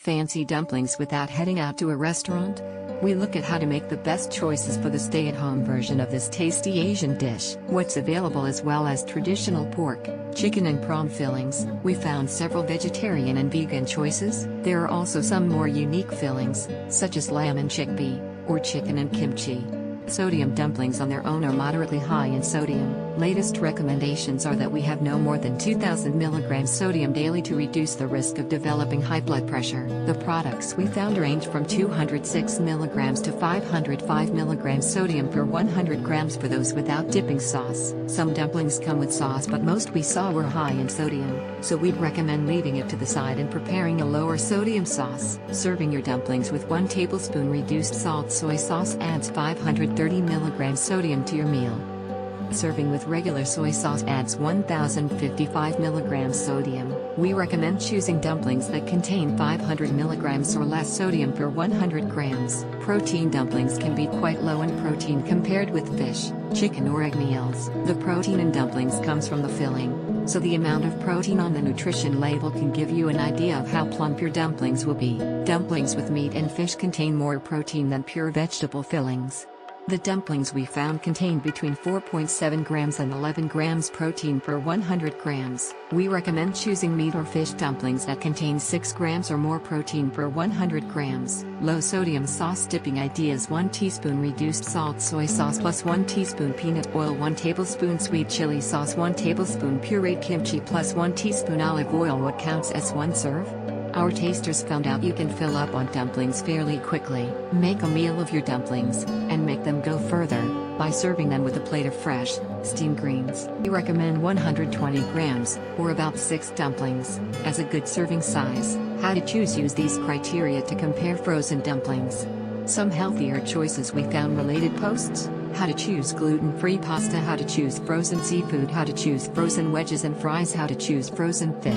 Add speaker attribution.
Speaker 1: Fancy dumplings without heading out to a restaurant? We look at how to make the best choices for the stay-at-home version of this tasty Asian dish. What's available as well as traditional pork, chicken and prawn fillings. We found several vegetarian and vegan choices. There are also some more unique fillings, such as lamb and chickpea, or chicken and kimchi. Sodium dumplings on their own are moderately high in sodium. Latest recommendations are that we have no more than 2,000 mg sodium daily to reduce the risk of developing high blood pressure. The products we found range from 206 mg to 505 mg sodium per 100 grams for those without dipping sauce. Some dumplings come with sauce, but most we saw were high in sodium, so we'd recommend leaving it to the side and preparing a lower sodium sauce. Serving your dumplings with 1 tablespoon reduced salt soy sauce adds 530 mg sodium to your meal. Serving with regular soy sauce adds 1055 mg sodium. We recommend choosing dumplings that contain 500 mg or less sodium per 100 grams. Protein dumplings can be quite low in protein compared with fish, chicken or egg meals. The protein in dumplings comes from the filling, so the amount of protein on the nutrition label can give you an idea of how plump your dumplings will be. Dumplings with meat and fish contain more protein than pure vegetable fillings. The dumplings we found contained between 4.7 grams and 11 grams protein per 100 grams. We recommend choosing meat or fish dumplings that contain 6 grams or more protein per 100 grams. Low sodium sauce dipping ideas: 1 teaspoon reduced salt soy sauce plus 1 teaspoon peanut oil, 1 tablespoon sweet chili sauce, 1 tablespoon pureed kimchi plus 1 teaspoon olive oil. What counts as one serve? Our tasters found out you can fill up on dumplings fairly quickly. Make a meal of your dumplings, and make them go further, by serving them with a plate of fresh, steamed greens. We recommend 120 grams, or about 6 dumplings, as a good serving size. How to choose: use these criteria to compare frozen dumplings. Some healthier choices we found: related posts, how to choose gluten-free pasta, how to choose frozen seafood, how to choose frozen wedges and fries, how to choose frozen fish.